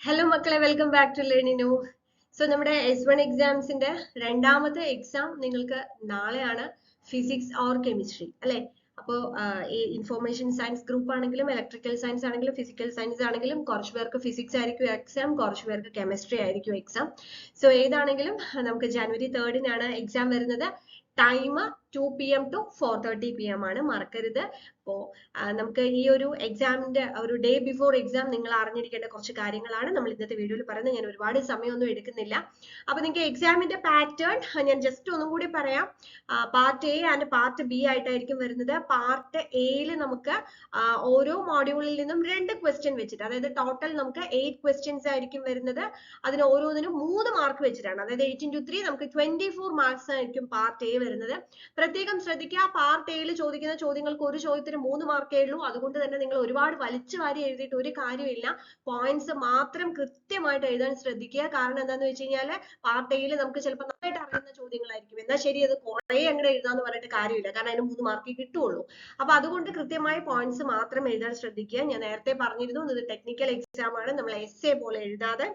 Hello മക്കളെ, welcome back to ലേണിനു. So നമ്മുടെ S1 എക്സാംസിന്റെ രണ്ടാമത്തെ എക്സാം നിങ്ങൾക്ക് നാളെയാണ്. ഫിസിക്സ് ഓർ കെമിസ്ട്രി അല്ലെ. അപ്പോൾ ഈ ഇൻഫോർമേഷൻ സയൻസ് ഗ്രൂപ്പ് ആണെങ്കിലും ഇലക്ട്രിക്കൽ സയൻസ് ആണെങ്കിലും ഫിസിക്കൽ സയൻസ് ആണെങ്കിലും കുറച്ച് പേർക്ക് ഫിസിക്സ് ആയിരിക്കും എക്സാം, കുറച്ച് പേർക്ക് കെമിസ്ട്രി ആയിരിക്കും എക്സാം. സോ ഏതാണെങ്കിലും നമുക്ക് ജനുവരി 3-നാണ് എക്സാം വരുന്നത്. ടൈം 2 PM to 4:30 PM ആണ്, മറക്കരുത്. അപ്പോൾ നമുക്ക് ഈ ഒരു എക്സാമിന്റെ ഒരു ഡേ ബിഫോർ എക്സാം നിങ്ങൾ അറിഞ്ഞിരിക്കേണ്ട കുറച്ച് കാര്യങ്ങളാണ് നമ്മൾ ഇന്നത്തെ വീഡിയോയിൽ പറയുന്നത്. ഞാൻ ഒരുപാട് സമയമൊന്നും എടുക്കുന്നില്ല. അപ്പൊ നിങ്ങൾക്ക് എക്സാമിന്റെ പാറ്റേൺ ഞാൻ ജസ്റ്റ് ഒന്നും കൂടി പറയാം. Part A and part B ആയിട്ടായിരിക്കും വരുന്നത്. പാർട്ട് എയിൽ നമുക്ക് ഓരോ മോഡ്യൂളിൽ നിന്നും 2 ക്വസ്റ്റ്യൻ വെച്ചിട്ട്, അതായത് ടോട്ടൽ നമുക്ക് 8 ക്വസ്റ്റ്യൻസ് ആയിരിക്കും വരുന്നത്. അതിന് ഓരോന്നിനും 3 മാർക്ക് വെച്ചിട്ടാണ്, അതായത് 8 into 3 നമുക്ക് 24 മാർക്സ് ആയിരിക്കും പാർട്ട് എ വരുന്നത്. പ്രത്യേകം ശ്രദ്ധിക്കുക, പാർട്ട് എയിൽ ചോദിക്കുന്ന ചോദ്യങ്ങൾക്ക് ഒരു ചോദ്യത്തിന് 3 മാർക്കേ ഉള്ളൂ. അതുകൊണ്ട് തന്നെ നിങ്ങൾ ഒരുപാട് വലിച്ചു വാരി എഴുതിയിട്ട് ഒരു കാര്യമില്ല. പോയിന്റ്സ് മാത്രം കൃത്യമായിട്ട് എഴുതാൻ ശ്രദ്ധിക്കുക. കാരണം എന്താണെന്ന് വെച്ച് കഴിഞ്ഞാൽ പാർട്ട് എയിൽ നമുക്ക് ചിലപ്പോൾ നന്നായിട്ട് അറിയുന്ന ചോദ്യങ്ങളായിരിക്കും. എന്നാൽ ശരി, അത് കുറെ അങ്ങോട്ട് എഴുതാന്ന് പറഞ്ഞിട്ട് കാര്യമില്ല, കാരണം അതിന് 3 മാർക്കേ കിട്ടുള്ളൂ. അപ്പൊ അതുകൊണ്ട് കൃത്യമായി പോയിന്റ്സ് മാത്രം എഴുതാൻ ശ്രദ്ധിക്കുക. ഞാൻ നേരത്തെ പറഞ്ഞിരുന്നു, ഇത് ടെക്നിക്കൽ എക്സാം ആണ്, നമ്മൾ എസ്സേ പോലെ എഴുതാതെ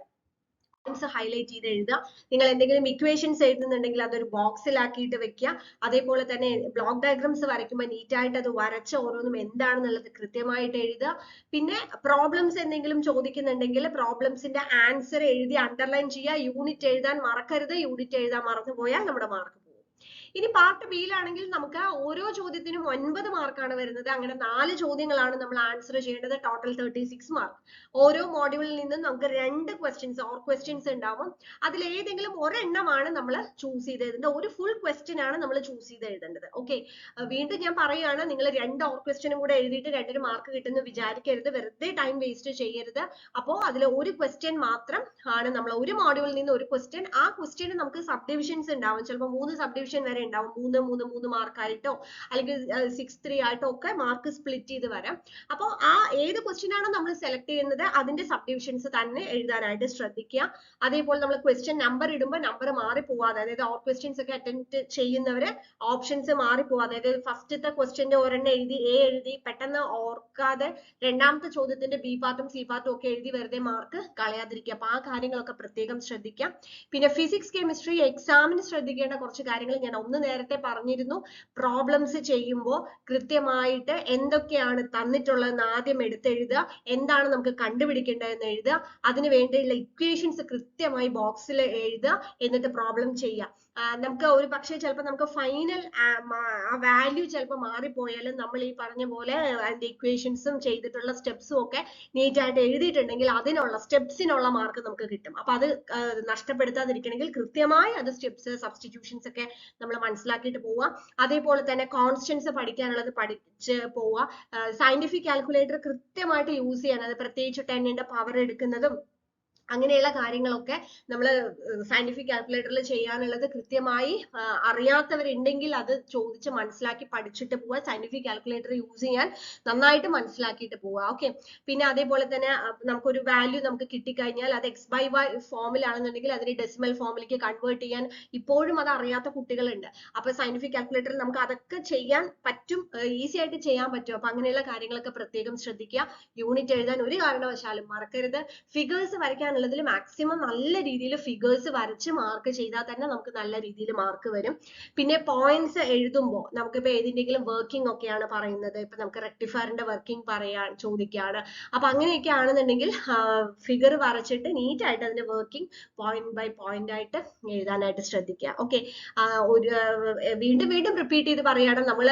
ഹൈലൈറ്റ് ചെയ്ത് എഴുതുക. നിങ്ങൾ എന്തെങ്കിലും ഇക്വേഷൻസ് എഴുതുന്നുണ്ടെങ്കിൽ അതൊരു ബോക്സിലാക്കിയിട്ട് വെക്കുക. അതേപോലെ തന്നെ ബ്ലോക്ക് ഡയഗ്രാംസ് വരയ്ക്കുമ്പോൾ നീറ്റായിട്ട് അത് വരച്ച് ഓരോന്നും എന്താണെന്നുള്ളത് കൃത്യമായിട്ട് എഴുതുക. പിന്നെ പ്രോബ്ലംസ് എന്തെങ്കിലും ചോദിക്കുന്നുണ്ടെങ്കിൽ പ്രോബ്ലംസിന്റെ ആൻസർ എഴുതി അണ്ടർലൈൻ ചെയ്യുക. യൂണിറ്റ് എഴുതാൻ മറക്കരുത്. യൂണിറ്റ് എഴുതാൻ മറന്നുപോയാൽ നമ്മുടെ മാർക്ക് പോകും. ഇനി പാർട്ട് ബിയിലാണെങ്കിൽ നമുക്ക് ഓരോ ചോദ്യത്തിനും 9 മാർക്കാണ് വരുന്നത്. അങ്ങനെ 4 ചോദ്യങ്ങളാണ് നമ്മൾ ആൻസർ ചെയ്യേണ്ടത്. Total 36 mark. ഓരോ മോഡ്യൂളിൽ നിന്നും നമുക്ക് 2 ക്വസ്റ്റ്യൻസ് ഓർ ക്വസ്റ്റ്യൻസ് ഉണ്ടാവും. അതിൽ ഏതെങ്കിലും ഒരെണ്ണമാണ് നമ്മൾ ചൂസ് ചെയ്ത് എഴുതേണ്ടത്. ഒരു ഫുൾ ക്വസ്റ്റ്യൻ ആണ് നമ്മൾ ചൂസ് ചെയ്ത് എഴുതേണ്ടത്. ഓക്കെ, വീണ്ടും ഞാൻ പറയുകയാണ്, നിങ്ങൾ 2 ഓർ ക്വസ്റ്റ്യനും കൂടെ എഴുതിയിട്ട് 2 മാർക്ക് കിട്ടുമെന്ന് വിചാരിക്കരുത്. വെറുതെ ടൈം വേസ്റ്റ് ചെയ്യരുത്. അപ്പോൾ അതിൽ ഒരു ക്വസ്റ്റ്യൻ മാത്രം ആണ് നമ്മൾ, ഒരു മോഡ്യൂളിൽ നിന്ന് ഒരു ക്വസ്റ്റ്യൻ. ആ ക്വസ്റ്റ്യന് നമുക്ക് സബ് ഡിവിഷൻസ് ഉണ്ടാവും. ചിലപ്പോൾ 3 സബ് ഡിവിഷൻ വരെ ഉണ്ടാവും. 3 മാർക്കായിട്ടോ അല്ലെങ്കിൽ 6-3 ആയിട്ടോ ഒക്കെ മാർക്ക് സ്പ്ലിറ്റ് ചെയ്ത് വരാം. അപ്പോൾ ആ ഏത് ക്വസ്റ്റ്യൻ ആണോ നമ്മൾ സെലക്ട് ചെയ്യുന്നത് അതിന്റെ സബ് ഡിവിഷൻസ് തന്നെ എഴുതാനായിട്ട് ശ്രദ്ധിക്കുക. അതേപോലെ നമ്മൾ ക്വസ്റ്റ്യൻ നമ്പർ ഇടുമ്പോൾ നമ്പർ മാറി പോവാതെ, അതായത് ഓൾ ക്വസ്റ്റ്യൻസ് ഒക്കെ അറ്റൻഡ് ചെയ്യുന്നവര് ഓപ്ഷൻസ് മാറി പോവാതെ, അതായത് ഫസ്റ്റത്തെ ക്വസ്റ്റ്യന്റെ ഒരെണ്ണം എഴുതി എ എഴുതി പെട്ടെന്ന് ഓർക്കാതെ രണ്ടാമത്തെ ചോദ്യത്തിന്റെ ബി പാർട്ടും സി പാർട്ടും ഒക്കെ എഴുതി വെറുതെ മാർക്ക് കളയാതിരിക്കുക. അപ്പൊ ആ കാര്യങ്ങളൊക്കെ പ്രത്യേകം ശ്രദ്ധിക്കാം. പിന്നെ ഫിസിക്സ് കെമിസ്ട്രി എക്സാമിന് ശ്രദ്ധിക്കേണ്ട കുറച്ച് കാര്യങ്ങൾ ഞാൻ നേരത്തെ പറഞ്ഞിരുന്നു. പ്രോബ്ലംസ് ചെയ്യുമ്പോൾ കൃത്യമായിട്ട് എന്തൊക്കെയാണ് തന്നിട്ടുള്ളതെന്ന് ആദ്യം എടുത്തെഴുതുക. എന്താണ് നമുക്ക് കണ്ടുപിടിക്കേണ്ടതെന്ന് എഴുതുക. അതിന് വേണ്ടിയുള്ള ഇക്വേഷൻസ് കൃത്യമായി ബോക്സിൽ എഴുതുക. എന്നിട്ട് പ്രോബ്ലം ചെയ്യുക. നമുക്ക് ഒരു പക്ഷേ ചിലപ്പോൾ നമുക്ക് ഫൈനൽ ആ വാല്യൂ ചിലപ്പോൾ മാറിപ്പോയാലും നമ്മൾ ഈ പറഞ്ഞ പോലെ അതിന്റെ ഇക്വേഷൻസും ചെയ്തിട്ടുള്ള സ്റ്റെപ്സും ഒക്കെ നീറ്റായിട്ട് എഴുതിയിട്ടുണ്ടെങ്കിൽ അതിനുള്ള സ്റ്റെപ്സിനുള്ള മാർക്ക് നമുക്ക് കിട്ടും. അപ്പൊ അത് നഷ്ടപ്പെടുത്താതിരിക്കണമെങ്കിൽ കൃത്യമായി അത് സ്റ്റെപ്സ് സബ്സ്റ്റിറ്റ്യൂഷൻസ് ഒക്കെ നമ്മൾ മനസ്സിലാക്കിയിട്ട് പോവുക. അതേപോലെ തന്നെ കോൺസ്റ്റൻസ് പഠിക്കാനുള്ളത് പഠിച്ച് പോവുക. സയന്റിഫിക് കാൽക്കുലേറ്റർ കൃത്യമായിട്ട് യൂസ് ചെയ്യാൻ, അത് പ്രത്യേകിച്ച് 10ന്റെ പവർ എടുക്കുന്നതും അങ്ങനെയുള്ള കാര്യങ്ങളൊക്കെ നമ്മൾ സയന്റിഫിക് കാൽക്കുലേറ്ററിൽ ചെയ്യാനുള്ളത് കൃത്യമായി അറിയാത്തവരുണ്ടെങ്കിൽ അത് ചോദിച്ച് മനസ്സിലാക്കി പഠിച്ചിട്ട് പോവുക. സയന്റിഫിക് കാൽക്കുലേറ്റർ യൂസ് ചെയ്യാൻ നന്നായിട്ട് മനസ്സിലാക്കിയിട്ട് പോവുക. ഓക്കെ, പിന്നെ അതേപോലെ തന്നെ നമുക്കൊരു വാല്യൂ നമുക്ക് കിട്ടിക്കഴിഞ്ഞാൽ അത് x/y ഫോമിലാണെന്നുണ്ടെങ്കിൽ അതിനെ ഡെസിമൽ ഫോമിലേക്ക് കൺവേർട്ട് ചെയ്യാൻ ഇപ്പോഴും അത് അറിയാത്ത കുട്ടികളുണ്ട്. അപ്പൊ സയന്റിഫിക് കാൽക്കുലേറ്ററിൽ നമുക്ക് അതൊക്കെ ചെയ്യാൻ പറ്റും, ഈസി ആയിട്ട് ചെയ്യാൻ പറ്റും. അപ്പൊ അങ്ങനെയുള്ള കാര്യങ്ങളൊക്കെ പ്രത്യേകം ശ്രദ്ധിക്കുക. യൂണിറ്റ് എഴുതാൻ ഒരു കാരണവശാലും മറക്കരുത്. ഫിഗേഴ്സ് വരയ്ക്കാൻ ുള്ളതിൽ മാക്സിമം നല്ല രീതിയിൽ ഫിഗേഴ്സ് വരച്ച് മാർക്ക് ചെയ്താൽ തന്നെ നമുക്ക് നല്ല രീതിയിൽ മാർക്ക് വരും. പിന്നെ പോയിന്റ്സ് എഴുതുമ്പോൾ നമുക്കിപ്പോൾ ഏതിന്റെങ്കിലും വർക്കിംഗ് ഒക്കെയാണ് പറയുന്നത്, ഇപ്പൊ നമുക്ക് റെക്ടിഫയറിന്റെ വർക്കിംഗ് പറയാൻ ചോദിക്കുകയാണ്. അപ്പൊ അങ്ങനെയൊക്കെ ആണെന്നുണ്ടെങ്കിൽ ഫിഗർ വരച്ചിട്ട് നീറ്റ് ആയിട്ട് അതിന്റെ വർക്കിംഗ് പോയിന്റ് ബൈ പോയിന്റ് ആയിട്ട് എഴുതാനായിട്ട് ശ്രദ്ധിക്കുക. ഓക്കെ, വീണ്ടും വീണ്ടും റിപ്പീറ്റ് ചെയ്ത് പറയുകയാണ്, നമ്മൾ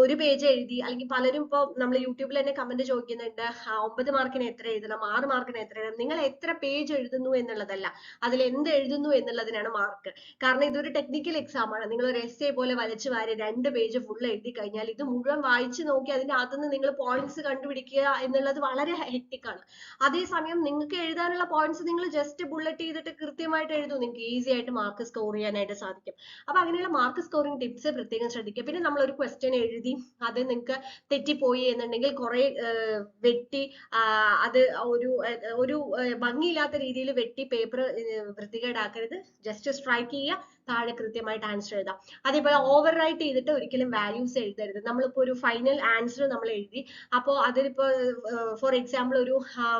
ഒരു പേജ് എഴുതി, അല്ലെങ്കിൽ പലരും ഇപ്പോൾ നമ്മൾ യൂട്യൂബിൽ തന്നെ കമന്റ് ചോദിക്കുന്നുണ്ട്, 9 മാർക്കിന് എത്ര എഴുതണം, 6 മാർക്കിന് എത്ര എഴുതണം. നിങ്ങൾ എത്ര പേജ് എഴുതുന്നു എന്നുള്ളതല്ല, അതിൽ എന്ത് എഴുതുന്നു എന്നുള്ളതിനാണ് മാർക്ക്. കാരണം ഇതൊരു ടെക്നിക്കൽ എക്സാം ആണ്. നിങ്ങൾ ഒരു എസ്സേ പോലെ വലിച്ചു വാരി 2 പേജ് ഫുൾ എഴുതി കഴിഞ്ഞാൽ ഇത് മുഴുവൻ വായിച്ചു നോക്കി അതിന്റെ അകത്തുനിന്ന് നിങ്ങൾ പോയിന്റ്സ് കണ്ടുപിടിക്കുക എന്നുള്ളത് വളരെ ഹെക്ടിക് ആണ്. അതേസമയം നിങ്ങൾക്ക് എഴുതാനുള്ള പോയിന്റ്സ് നിങ്ങൾ ജസ്റ്റ് ബുള്ളറ്റ് ചെയ്തിട്ട് കൃത്യമായിട്ട് എഴുതും, നിങ്ങൾക്ക് ഈസി ആയിട്ട് മാർക്ക് സ്കോർ ചെയ്യാനായിട്ട് സാധിക്കും. അപ്പൊ അങ്ങനെയുള്ള മാർക്ക് സ്കോറിംഗ് ടിപ്സ് പ്രത്യേകം ശ്രദ്ധിക്കുക. പിന്നെ നമ്മൾ ഒരു ക്വസ്റ്റ്യൻ എഴുതി അത് നിങ്ങൾക്ക് തെറ്റിപ്പോയി എന്നുണ്ടെങ്കിൽ കുറെ വെട്ടി അത് ഒരു ഭംഗിയില്ലാത്ത രീതിയിൽ വെട്ടി പേപ്പർ വൃത്തികേടാക്കരുത്. ജസ്റ്റ് സ്ട്രൈക്ക് ചെയ്യുക, താഴെ കൃത്യമായിട്ട് ആൻസർ എഴുതാം. അതേപോലെ ഓവർ റൈറ്റ് ചെയ്തിട്ട് ഒരിക്കലും വാല്യൂസ് എഴുതരുത്. നമ്മളിപ്പോൾ ഒരു ഫൈനൽ ആൻസർ നമ്മൾ എഴുതി, അപ്പോൾ അതിലിപ്പോ ഫോർ എക്സാമ്പിൾ ഒരു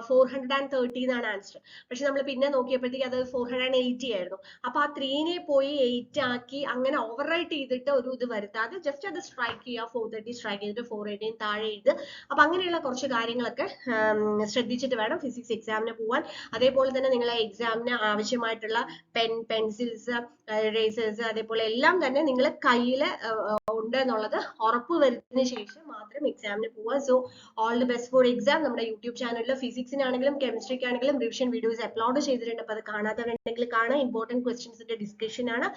430 എന്നാണ് ആൻസർ, പക്ഷെ നമ്മൾ പിന്നെ നോക്കിയപ്പോഴത്തേക്ക് അത് 480 ആയിരുന്നു. അപ്പൊ ആ 3നെ പോയി 8 ആക്കി അങ്ങനെ ഓവർ റൈറ്റ് ചെയ്തിട്ട് ഒരു ഇത് വരുത്താതെ ജസ്റ്റ് അത് സ്ട്രൈക്ക് ചെയ്യുക, 430 സ്ട്രൈക്ക് ചെയ്തിട്ട് 480 താഴെ എഴുതുക. അപ്പൊ അങ്ങനെയുള്ള കുറച്ച് കാര്യങ്ങളൊക്കെ ശ്രദ്ധിച്ചിട്ട് വേണം ഫിസിക്സ് എക്സാമിന് പോവാൻ. അതേപോലെ തന്നെ നിങ്ങളെ എക്സാമിന് ആവശ്യമായിട്ടുള്ള പെൻസിൽസ്, ഇറേസേഴ്സ്, അതേപോലെ എല്ലാം തന്നെ നിങ്ങൾ കയ്യിൽ ഉണ്ട് എന്നുള്ളത് ഉറപ്പ് വരുത്തിയതിനു ശേഷം മാത്രം എക്സാമിന് പോവുക. So all the best for exam. നമ്മുടെ യൂട്യൂബ് ചാനലിൽ ഫിസിക്സിനാണെങ്കിലും കെമിസ്ട്രിക്കാണെങ്കിലും റിവിഷൻ വീഡിയോസ് അപ്ലോഡ് ചെയ്തിട്ടുണ്ട്. അപ്പോൾ അത് കാണാത്തവരുണ്ടെങ്കിൽ കാണാം. ഇമ്പോർട്ടന്റ് ക്വസ്റ്റ്യൻസിന്റെ ഡിസ്കഷൻ ആണ്.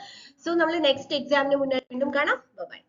സോ നമ്മൾ നെക്സ്റ്റ് എക്സാമിന് മുന്നേ വീണ്ടും കാണാം. ബൈ.